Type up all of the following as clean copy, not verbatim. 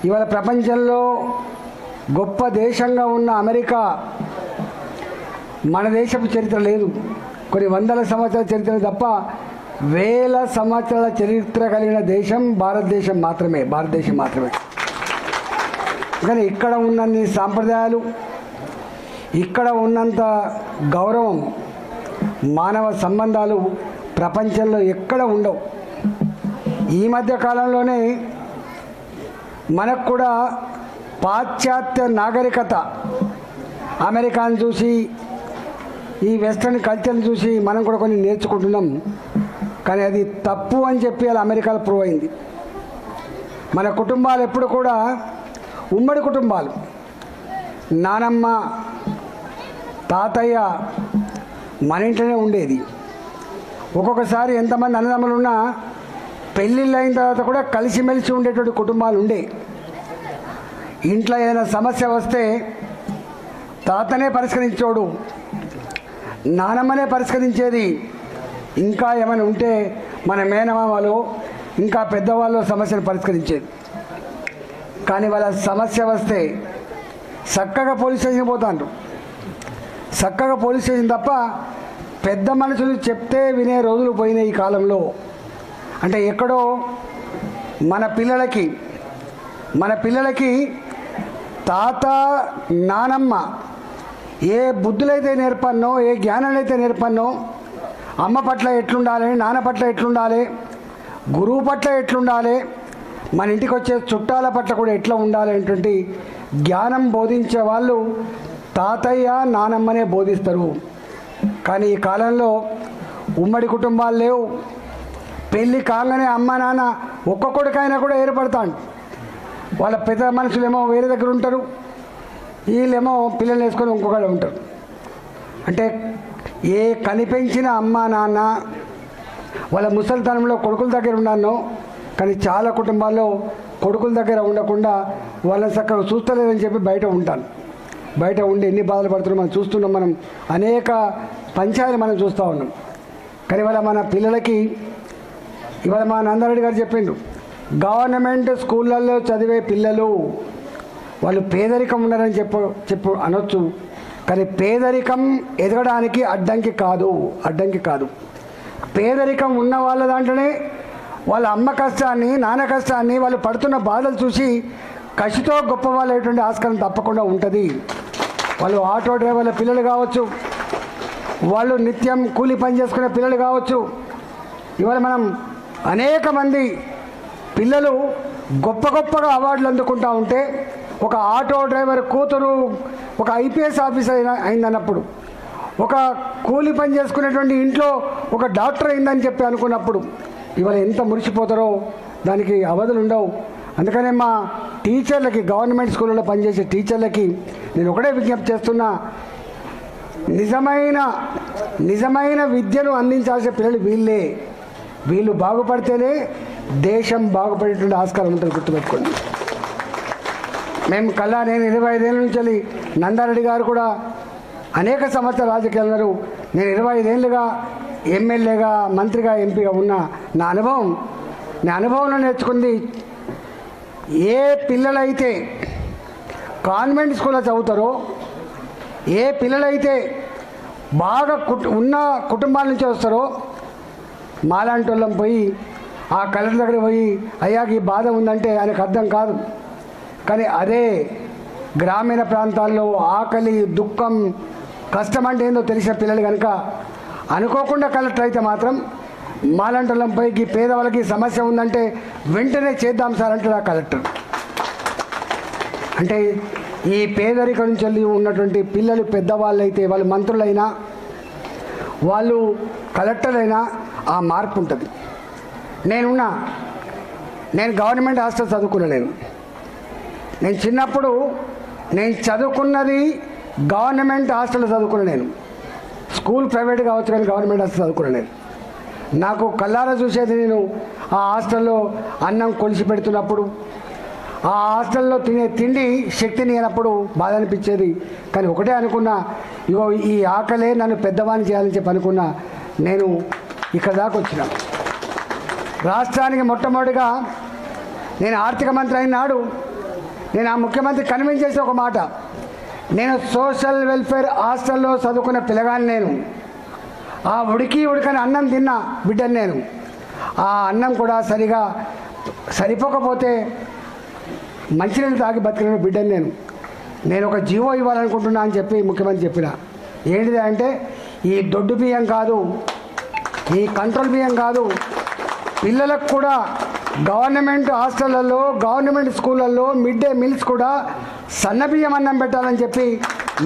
ఇవాళ ప్రపంచంలో గొప్ప దేశంగా ఉన్న అమెరికా మన దేశపు చరిత్ర లేదు. కొన్ని వందల సంవత్సరాల చరిత్ర తప్ప వేల సంవత్సరాల చరిత్ర కలిగిన దేశం భారతదేశం మాత్రమే. కానీ ఇక్కడ ఉన్నన్ని సాంప్రదాయాలు, ఇక్కడ ఉన్నంత గౌరవం, మానవ సంబంధాలు ప్రపంచంలో ఎక్కడ ఉండవు. ఈ మధ్య కాలంలోనే మనకు కూడా పాశ్చాత్య నాగరికత, అమెరికాను చూసి, ఈ వెస్ట్రన్ కల్చర్ని చూసి మనం కూడా కొన్ని నేర్చుకుంటున్నాం. కానీ అది తప్పు అని చెప్పి అలా అమెరికాలో ప్రూవ్ అయింది. మన కుటుంబాలు ఎప్పుడు కూడా ఉమ్మడి కుటుంబాలు. నానమ్మ, తాతయ్య మన ఇంట్లోనే ఉండేది. ఒక్కొక్కసారి ఎంతమంది అన్నదమ్ములు ఉన్నా పెళ్ళిళ్ళు అయిన తర్వాత కూడా కలిసిమెలిసి ఉండేటువంటి కుటుంబాలు ఉండే. ఇంట్లో ఏదైనా సమస్య వస్తే తాతనే పరిష్కరించోడు, నానమ్మనే పరిష్కరించేది. ఇంకా ఏమైనా ఉంటే మన మేనమామలు, ఇంకా పెద్దవాళ్ళు సమస్యను పరిష్కరించేది. కానీ వాళ్ళ సమస్య వస్తే చక్కగా పోలీస్ స్టేషన్ పోతాండ్రు. చక్కగా పోలీస్ స్టేషన్ తప్ప పెద్ద మనుషులు చెప్తే వినే రోజులు పోయినాయి ఈ కాలంలో. అంటే ఎక్కడో మన పిల్లలకి తాత, నానమ్మ ఏ బుద్ధులైతే నేర్పన్నో, ఏ జ్ఞానాలైతే నేర్పన్నో, అమ్మ పట్ల ఎట్లుండాలి, నాన్న పట్ల ఎట్లుండాలి, గురువు పట్ల ఎట్లుండాలి, మన ఇంటికి వచ్చే చుట్టాల పట్ల కూడా ఎట్లా ఉండాలి అనేటువంటి జ్ఞానం బోధించే వాళ్ళు తాతయ్య, నానమ్మనే బోధిస్తారు. కానీ ఈ కాలంలో ఉమ్మడి కుటుంబాలు లేవు. పెళ్ళి కాగానే అమ్మ నాన్న ఒక్కొక్కడికైనా కూడా ఏర్పడతాడు. వాళ్ళ పెద్ద మనుషులేమో వేరే దగ్గర ఉంటారు, వీళ్ళేమో పిల్లలు వేసుకొని ఇంకొకళ్ళు ఉంటారు. అంటే ఏ కనిపించిన అమ్మ నాన్న వాళ్ళ ముసలితనంలో కొడుకుల దగ్గర ఉన్నానో, కానీ చాలా కుటుంబాల్లో కొడుకుల దగ్గర ఉండకుండా వాళ్ళని చక్కగా చూస్తలేదని చెప్పి బయట ఉండి ఎన్ని బాధలు పడుతున్నాం మనం చూస్తున్నాం. మనం అనేక పంచాయతీలు మనం చూస్తూ ఉన్నాం. కానీ ఇవాళ మన పిల్లలకి, ఇవాళ మా నందారెడ్డి గారు చెప్పిండు, గవర్నమెంట్ స్కూళ్ళల్లో చదివే పిల్లలు వాళ్ళు పేదరికం ఉన్నారని చెప్పు అనొచ్చు. కానీ పేదరికం ఎదగడానికి అడ్డంకి కాదు. పేదరికం ఉన్న వాళ్ళ దాంట్లోనే వాళ్ళ అమ్మ కష్టాన్ని, నాన్న కష్టాన్ని, వాళ్ళు పడుతున్న బాధలు చూసి కసితో గొప్ప వాళ్ళు అయ్యేటువంటి ఆస్కారం తప్పకుండా ఉంటుంది. వాళ్ళు ఆటో డ్రైవర్ల పిల్లలు కావచ్చు, వాళ్ళు నిత్యం కూలి పని చేసుకునే పిల్లలు కావచ్చు. ఇవాళ మనం అనేక మంది పిల్లలు గొప్పగా అవార్డులు అందుకుంటూ ఉంటే, ఒక ఆటో డ్రైవర్ కూతురు ఒక ఐపీఎస్ ఆఫీసర్ అయిందన్నప్పుడు, ఒక కూలి పని చేసుకునేటువంటి ఇంట్లో ఒక డాక్టర్ అయిందని చెప్పి అనుకున్నప్పుడు ఇవాళ ఎంత మురిసిపోతారో దానికి అవధులు ఉండవు. అందుకనే మా టీచర్లకి, గవర్నమెంట్ స్కూళ్ళలో పనిచేసే టీచర్లకి నేను ఒకటే విజ్ఞప్తి చేస్తున్నా, నిజమైన విద్యను అందించాల్సిన పిల్లలు వీళ్ళు బాగుపడితేనే దేశం బాగుపడేటువంటి ఆస్కారం ఉంటుంది. గుర్తుపెట్టుకోండి. నేను 25 ఏళ్ళ నుంచి, నందారెడ్డి గారు కూడా అనేక సంవత్సరాలు రాజకీయాలు ఉన్నారు. నేను 25 ఏళ్ళుగా ఎమ్మెల్యేగా, మంత్రిగా, ఎంపీగా ఉన్న నా అనుభవంలో నేర్చుకుంది, ఏ పిల్లలైతే కాన్వెంట్ స్కూల్లో చదువుతారో, ఏ పిల్లలైతే బాగా ఉన్న కుటుంబాల నుంచి వస్తారో, మాలాంటి వాళ్ళం పోయి ఆ కలెక్టర్ దగ్గరికి పోయి అయ్యాకి ఈ బాధ ఉందంటే ఆయనకు అర్థం కాదు. కానీ అదే గ్రామీణ ప్రాంతాల్లో ఆకలి, దుఃఖం, కష్టం అంటే ఏందో తెలిసిన పిల్లలు కనుక అనుకోకుండా కలెక్టర్ అయితే మాత్రం మాలాంటి వాళ్ళం పోయి ఈ పేదవాళ్ళకి సమస్య ఉందంటే వెంటనే చేద్దాం సార్ అంటాడు ఆ కలెక్టర్. అంటే ఈ పేదరికం నుంచి వెళ్ళి ఉన్నటువంటి పిల్లలు పెద్దవాళ్ళు అయితే, వాళ్ళు మంత్రులైనా, వాళ్ళు కలెక్టర్ అయినా ఆ మార్పు ఉంటుంది. నేను గవర్నమెంట్ హాస్టల్ చదువుకున్నాను. నేను చిన్నప్పుడు చదువుకున్నది గవర్నమెంట్ హాస్టల్లో చదువుకున్నాను. స్కూల్ ప్రైవేట్ కావచ్చు కానీ గవర్నమెంట్ హాస్టల్ చదువుకున్నాను. నాకు కళ్ళారా చూసేది, నేను ఆ హాస్టల్లో అన్నం కొలిసి పెడుతున్నప్పుడు, ఆ హాస్టల్లో తినే తిండి శక్తిని అయినప్పుడు బాధ అనిపించేది. కానీ ఒకటే అనుకున్నా, ఇగో ఈ ఆకలే నన్ను పెద్దవాణ్ణి చేయాలని చెప్పి అనుకున్నా. నేను ఇక్కడ దాకా వచ్చిన. రాష్ట్రానికి మొట్టమొదటిగా నేను ఆర్థిక మంత్రి అయిన నాడు నేను ఆ ముఖ్యమంత్రి కన్విన్స్ చేసిన ఒక మాట, నేను సోషల్ వెల్ఫేర్ హాస్టల్లో చదువుకున్న పిల్లగాని, నేను ఆ ఉడకని అన్నం తిన్న బిడ్డని, నేను ఆ అన్నం కూడా సరిగా సరిపోకపోతే మంచినీళ్ళు తాగి బతికిన బిడ్డని, నేను ఒక జీవో ఇవ్వాలనుకుంటున్నా అని చెప్పి ముఖ్యమంత్రి చెప్పిన. ఏంటిది అంటే ఈ దొడ్డు బియ్యం కాదు, ఈ కంట్రోల్ బియ్యం కాదు, పిల్లలకు కూడా గవర్నమెంట్ హాస్టళ్లలో గవర్నమెంట్ స్కూళ్ళల్లో మిడ్ డే మీల్స్ కూడా సన్నబియ్యం అన్నం పెట్టాలని చెప్పి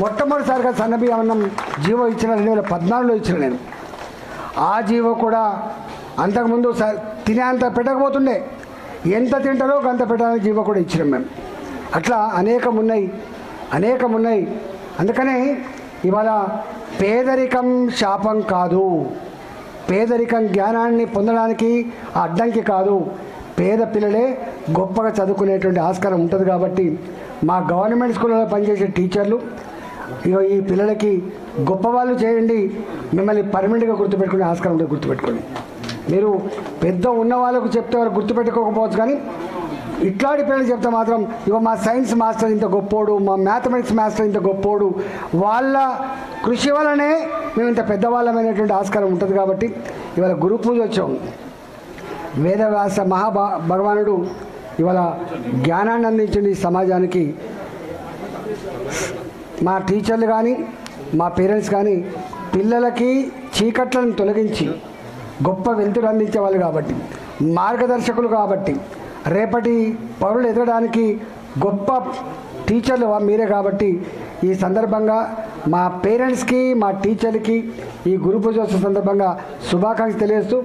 మొట్టమొదటిసారిగా సన్నబియ్యం అన్నం జీవో ఇచ్చిన 2014లో ఇచ్చిన నేను. ఆ జీవో కూడా అంతకుముందు తినేంత పెట్టకపోతుండే, ఎంత తింటారో అంత పెట్టాలని జీవో కూడా ఇచ్చినాం మేము. అట్లా అనేకం ఉన్నాయి. అందుకనే ఇవాళ పేదరికం శాపం కాదు, పేదరికం జ్ఞానాన్ని పొందడానికి అడ్డంకి కాదు. పేద పిల్లలే గొప్పగా చదువుకునేటువంటి ఆస్కారం ఉంటుంది. కాబట్టి మా గవర్నమెంట్ స్కూళ్ళలో పనిచేసే టీచర్లు ఈ పిల్లలకి గొప్పవాళ్ళు చేయండి, మిమ్మల్ని పర్మనెంట్గా గుర్తుపెట్టుకునే ఆస్కారం ఉంటుంది. గుర్తుపెట్టుకోండి. మీరు పెద్ద ఉన్న వాళ్ళకు చెప్తే వాళ్ళు గుర్తుపెట్టుకోకపోవచ్చు, కానీ ఇట్లాంటి పిల్లలు చెప్తే మాత్రం మా సైన్స్ మాస్టర్ ఇంత గొప్పోడు, మా మ్యాథమెటిక్స్ మాస్టర్ ఇంత గొప్పోడు, వాళ్ళ కృషి వల్లనే మేము ఇంత పెద్దవాళ్ళమైనటువంటి ఆస్కారం ఉంటుంది. కాబట్టి ఇవాళ గురు పూజ వచ్చాం. వేదవ్యాస భగవానుడు ఇవాళ జ్ఞానాన్ని అందించండి ఈ సమాజానికి. మా టీచర్లు కానీ మా పేరెంట్స్ కానీ పిల్లలకి చీకట్లను తొలగించి గొప్ప వెలుతురు అందించే వాళ్ళు కాబట్టి, మార్గదర్శకులు కాబట్టి, రేపటి పౌరులు ఎదగడానికి గొప్ప టీచర్లు మీరే. కాబట్టి ఈ సందర్భంగా మా పేరెంట్స్కి మా టీచర్లకి ఈ గురు పూజోత్సవ సందర్భంగా శుభాకాంక్షలు తెలియజేస్తూ